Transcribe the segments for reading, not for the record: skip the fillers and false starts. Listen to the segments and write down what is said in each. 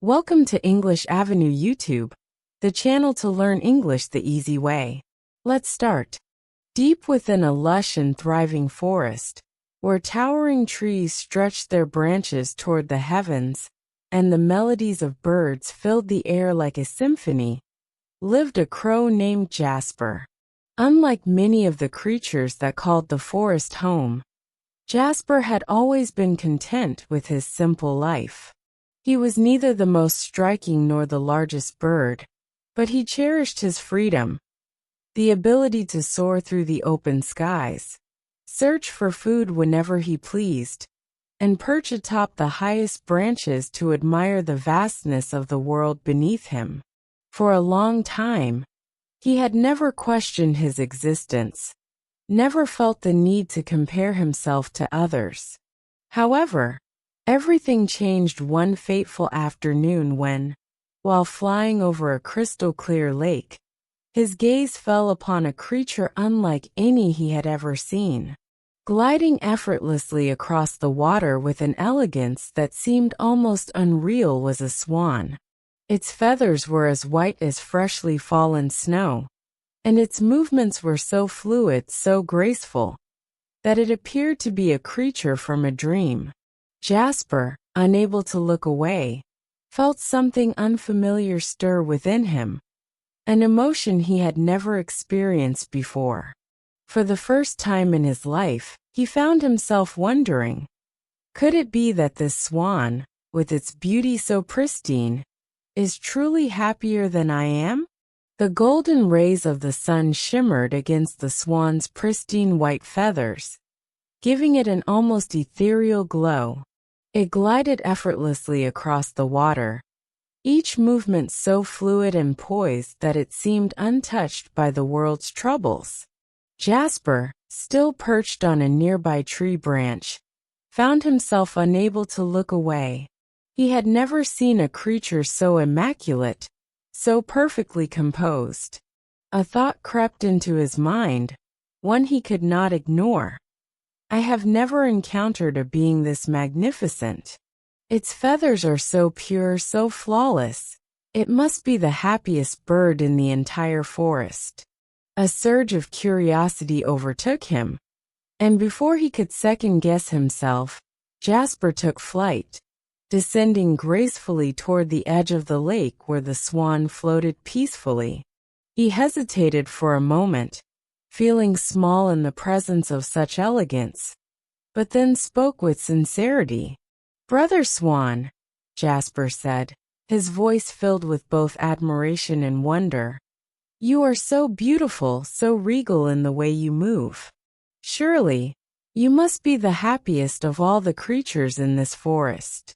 Welcome to English Avenue YouTube, the channel to learn English the easy way. Let's start. Deep within a lush and thriving forest, where towering trees stretched their branches toward the heavens, and the melodies of birds filled the air like a symphony, lived a crow named Jasper. Unlike many of the creatures that called the forest home, Jasper had always been content with his simple life. He was neither the most striking nor the largest bird, but he cherished his freedom, the ability to soar through the open skies, search for food whenever he pleased, and perch atop the highest branches to admire the vastness of the world beneath him. For a long time, he had never questioned his existence, never felt the need to compare himself to others. However, everything changed one fateful afternoon when, while flying over a crystal-clear lake, his gaze fell upon a creature unlike any he had ever seen. Gliding effortlessly across the water with an elegance that seemed almost unreal was a swan. Its feathers were as white as freshly fallen snow, and its movements were so fluid, so graceful, that it appeared to be a creature from a dream. Jasper, unable to look away, felt something unfamiliar stir within him, an emotion he had never experienced before. For the first time in his life, he found himself wondering, could it be that this swan, with its beauty so pristine, is truly happier than I am? The golden rays of the sun shimmered against the swan's pristine white feathers, giving it an almost ethereal glow. It glided effortlessly across the water, each movement so fluid and poised that it seemed untouched by the world's troubles. Jasper, still perched on a nearby tree branch, found himself unable to look away. He had never seen a creature so immaculate, so perfectly composed. A thought crept into his mind, one he could not ignore. I have never encountered a being this magnificent. Its feathers are so pure, so flawless. It must be the happiest bird in the entire forest. A surge of curiosity overtook him, and before he could second-guess himself, Jasper took flight, descending gracefully toward the edge of the lake where the swan floated peacefully. He hesitated for a moment, feeling small in the presence of such elegance, but then spoke with sincerity. "Brother Swan," Jasper said, his voice filled with both admiration and wonder, "you are so beautiful, so regal in the way you move. Surely, you must be the happiest of all the creatures in this forest."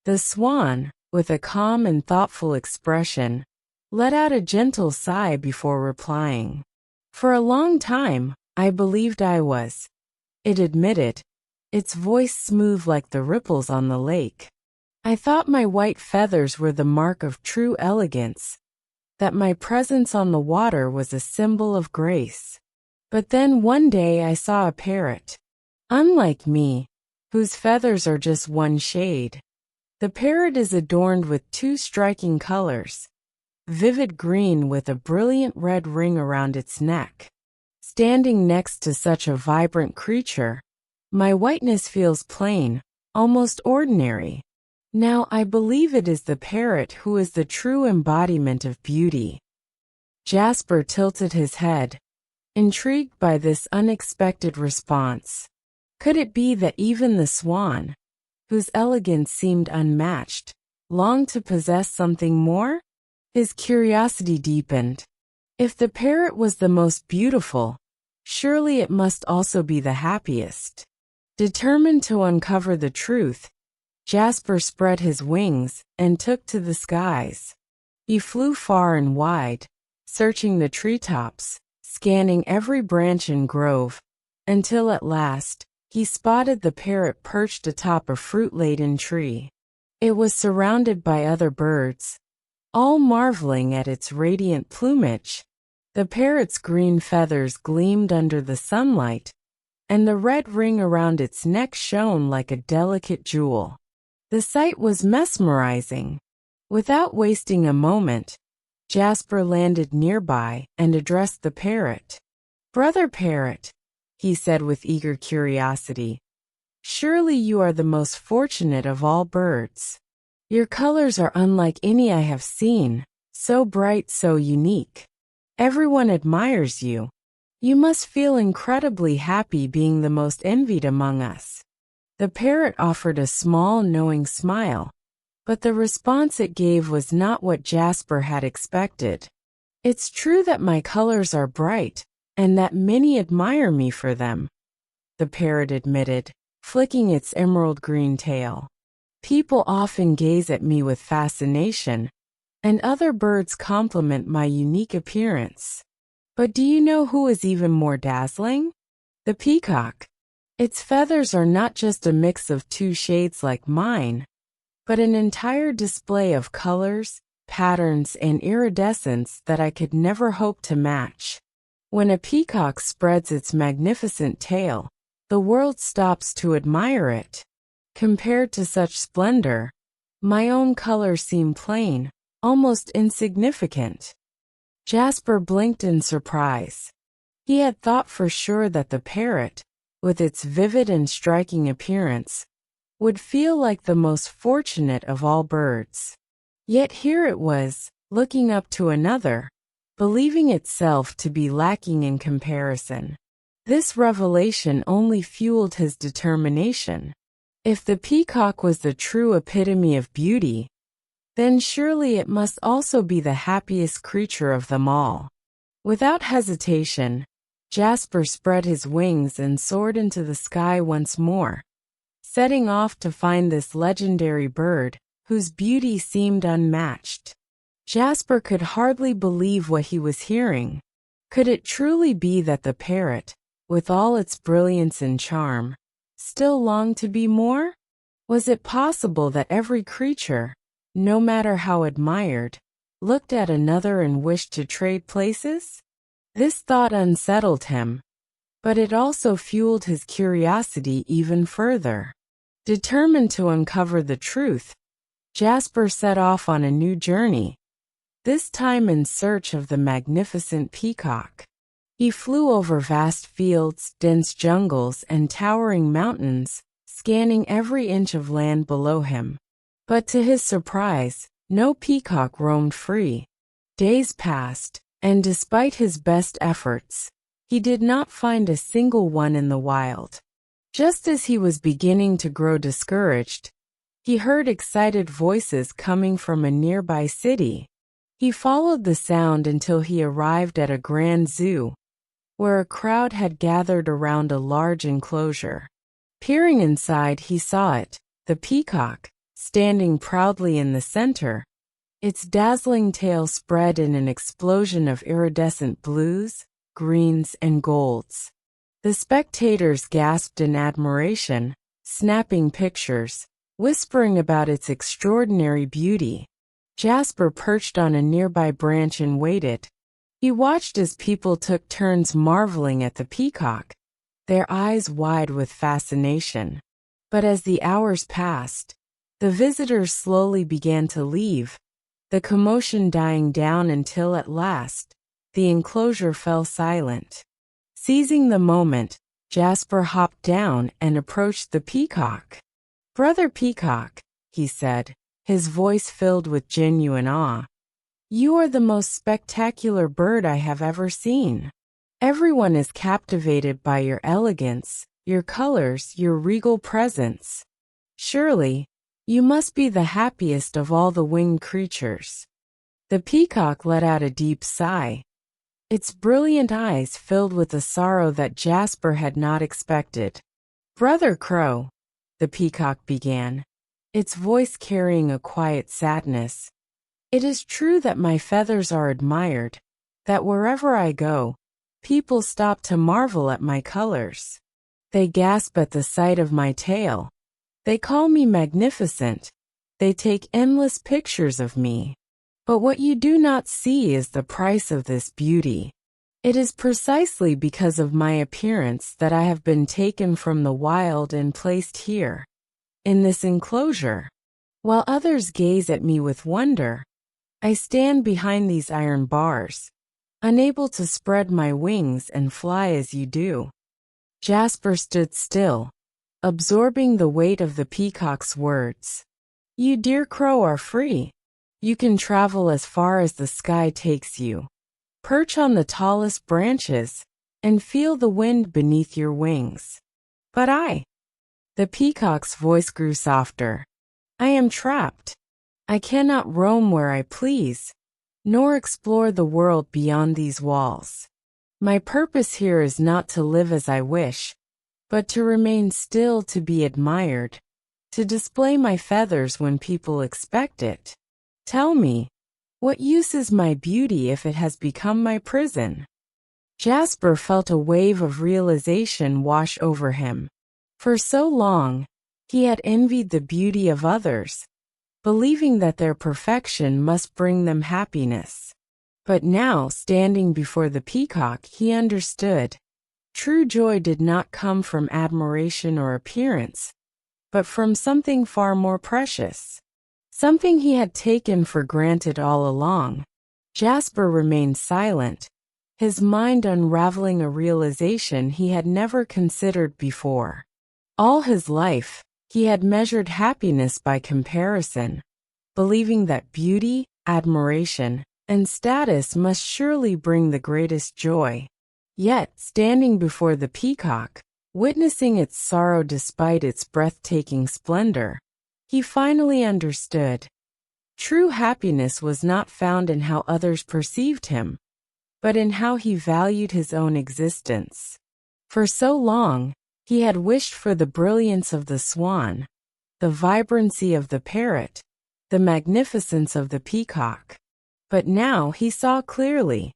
The swan, with a calm and thoughtful expression, let out a gentle sigh before replying. "For a long time, I believed I was," it admitted, its voice smooth like the ripples on the lake. "I thought my white feathers were the mark of true elegance, that my presence on the water was a symbol of grace. But then one day I saw a parrot, unlike me, whose feathers are just one shade. The parrot is adorned with two striking colors, vivid green with a brilliant red ring around its neck. Standing next to such a vibrant creature, my whiteness feels plain, almost ordinary. Now I believe it is the parrot who is the true embodiment of beauty." Jasper tilted his head, intrigued by this unexpected response. Could it be that even the swan, whose elegance seemed unmatched, longed to possess something more? His curiosity deepened. If the parrot was the most beautiful, surely it must also be the happiest. Determined to uncover the truth, Jasper spread his wings and took to the skies. He flew far and wide, searching the treetops, scanning every branch and grove, until at last, he spotted the parrot perched atop a fruit-laden tree. It was surrounded by other birds, all marveling at its radiant plumage. The parrot's green feathers gleamed under the sunlight, and the red ring around its neck shone like a delicate jewel. The sight was mesmerizing. Without wasting a moment, Jasper landed nearby and addressed the parrot. "Brother Parrot," he said with eager curiosity, "surely you are the most fortunate of all birds. Your colors are unlike any I have seen, so bright, so unique. Everyone admires you. You must feel incredibly happy being the most envied among us." The parrot offered a small, knowing smile, but the response it gave was not what Jasper had expected. "It's true that my colors are bright, and that many admire me for them," the parrot admitted, flicking its emerald green tail. "People often gaze at me with fascination, and other birds compliment my unique appearance. But do you know who is even more dazzling? The peacock. Its feathers are not just a mix of two shades like mine, but an entire display of colors, patterns, and iridescence that I could never hope to match. When a peacock spreads its magnificent tail, the world stops to admire it. Compared to such splendor, my own colors seem plain, almost insignificant." Jasper blinked in surprise. He had thought for sure that the parrot, with its vivid and striking appearance, would feel like the most fortunate of all birds. Yet here it was, looking up to another, believing itself to be lacking in comparison. This revelation only fueled his determination. If the peacock was the true epitome of beauty, then surely it must also be the happiest creature of them all. Without hesitation, Jasper spread his wings and soared into the sky once more, setting off to find this legendary bird, whose beauty seemed unmatched. Jasper could hardly believe what he was hearing. Could it truly be that the parrot, with all its brilliance and charm, still longed to be more? Was it possible that every creature, no matter how admired, looked at another and wished to trade places? This thought unsettled him, but it also fueled his curiosity even further. Determined to uncover the truth, Jasper set off on a new journey, this time in search of the magnificent peacock. He flew over vast fields, dense jungles, and towering mountains, scanning every inch of land below him. But to his surprise, no peacock roamed free. Days passed, and despite his best efforts, he did not find a single one in the wild. Just as he was beginning to grow discouraged, he heard excited voices coming from a nearby city. He followed the sound until he arrived at a grand zoo, where a crowd had gathered around a large enclosure. Peering inside, he saw it, the peacock, standing proudly in the center, its dazzling tail spread in an explosion of iridescent blues, greens, and golds. The spectators gasped in admiration, snapping pictures, whispering about its extraordinary beauty. Jasper perched on a nearby branch and waited. He watched as people took turns marveling at the peacock, their eyes wide with fascination. But as the hours passed, the visitors slowly began to leave, the commotion dying down until at last, the enclosure fell silent. Seizing the moment, Jasper hopped down and approached the peacock. "Brother Peacock," he said, his voice filled with genuine awe, "you are the most spectacular bird I have ever seen. Everyone is captivated by your elegance, your colors, your regal presence. Surely, you must be the happiest of all the winged creatures." The peacock let out a deep sigh, its brilliant eyes filled with a sorrow that Jasper had not expected. "Brother Crow," the peacock began, its voice carrying a quiet sadness, "it is true that my feathers are admired, that wherever I go, people stop to marvel at my colors. They gasp at the sight of my tail. They call me magnificent. They take endless pictures of me. But what you do not see is the price of this beauty. It is precisely because of my appearance that I have been taken from the wild and placed here, in this enclosure. While others gaze at me with wonder, I stand behind these iron bars, unable to spread my wings and fly as you do. Jasper stood still, absorbing the weight of the peacock's words. You, dear crow, are free. You can travel as far as the sky takes you. Perch on the tallest branches and feel the wind beneath your wings. But the peacock's voice grew softer. I am trapped. I cannot roam where I please, nor explore the world beyond these walls. My purpose here is not to live as I wish, but to remain still, to be admired, to display my feathers when people expect it. Tell me, what use is my beauty if it has become my prison? Jasper felt a wave of realization wash over him. For so long, he had envied the beauty of others, believing that their perfection must bring them happiness. But now, standing before the peacock, he understood. True joy did not come from admiration or appearance, but from something far more precious. Something he had taken for granted all along. Jasper remained silent, his mind unraveling a realization he had never considered before. All his life, he had measured happiness by comparison, believing that beauty, admiration, and status must surely bring the greatest joy. Yet, standing before the peacock, witnessing its sorrow despite its breathtaking splendor, he finally understood. True happiness was not found in how others perceived him, but in how he valued his own existence. For so long, he had wished for the brilliance of the swan, the vibrancy of the parrot, the magnificence of the peacock. But now he saw clearly.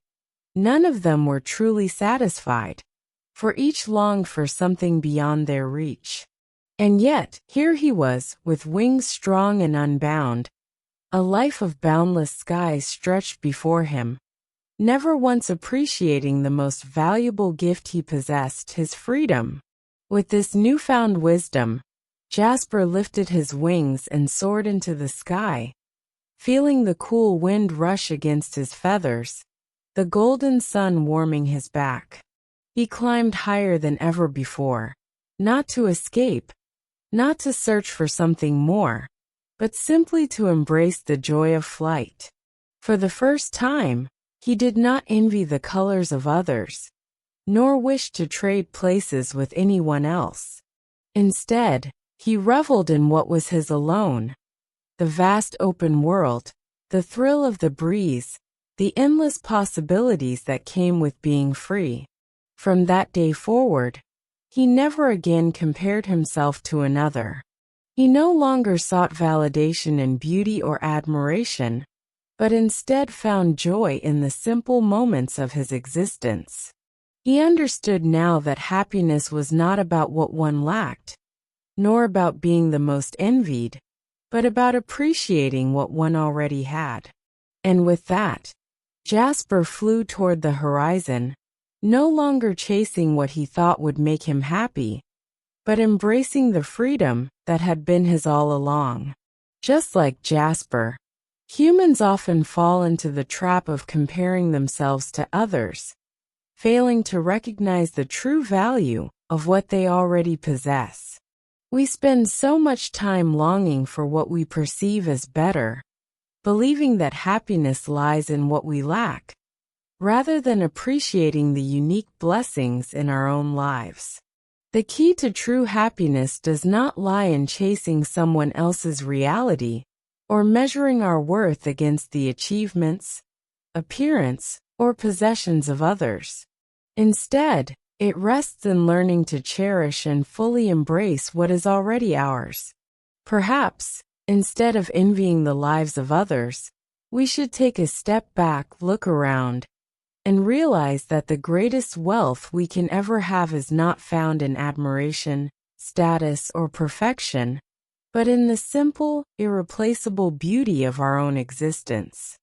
None of them were truly satisfied, for each longed for something beyond their reach. And yet, here he was, with wings strong and unbound, a life of boundless skies stretched before him, never once appreciating the most valuable gift he possessed, his freedom. With this newfound wisdom, Jasper lifted his wings and soared into the sky, feeling the cool wind rush against his feathers, the golden sun warming his back. He climbed higher than ever before, not to escape, not to search for something more, but simply to embrace the joy of flight. For the first time, he did not envy the colors of others, nor wish to trade places with anyone else. Instead, he reveled in what was his alone: the vast open world, the thrill of the breeze, the endless possibilities that came with being free. From that day forward, he never again compared himself to another. He no longer sought validation in beauty or admiration, but instead found joy in the simple moments of his existence. He understood now that happiness was not about what one lacked, nor about being the most envied, but about appreciating what one already had. And with that, Jasper flew toward the horizon, no longer chasing what he thought would make him happy, but embracing the freedom that had been his all along. Just like Jasper, humans often fall into the trap of comparing themselves to others, failing to recognize the true value of what they already possess. We spend so much time longing for what we perceive as better, believing that happiness lies in what we lack, rather than appreciating the unique blessings in our own lives. The key to true happiness does not lie in chasing someone else's reality or measuring our worth against the achievements, appearance, or possessions of others. Instead, it rests in learning to cherish and fully embrace what is already ours. Perhaps, instead of envying the lives of others, we should take a step back, look around, and realize that the greatest wealth we can ever have is not found in admiration, status, or perfection, but in the simple, irreplaceable beauty of our own existence.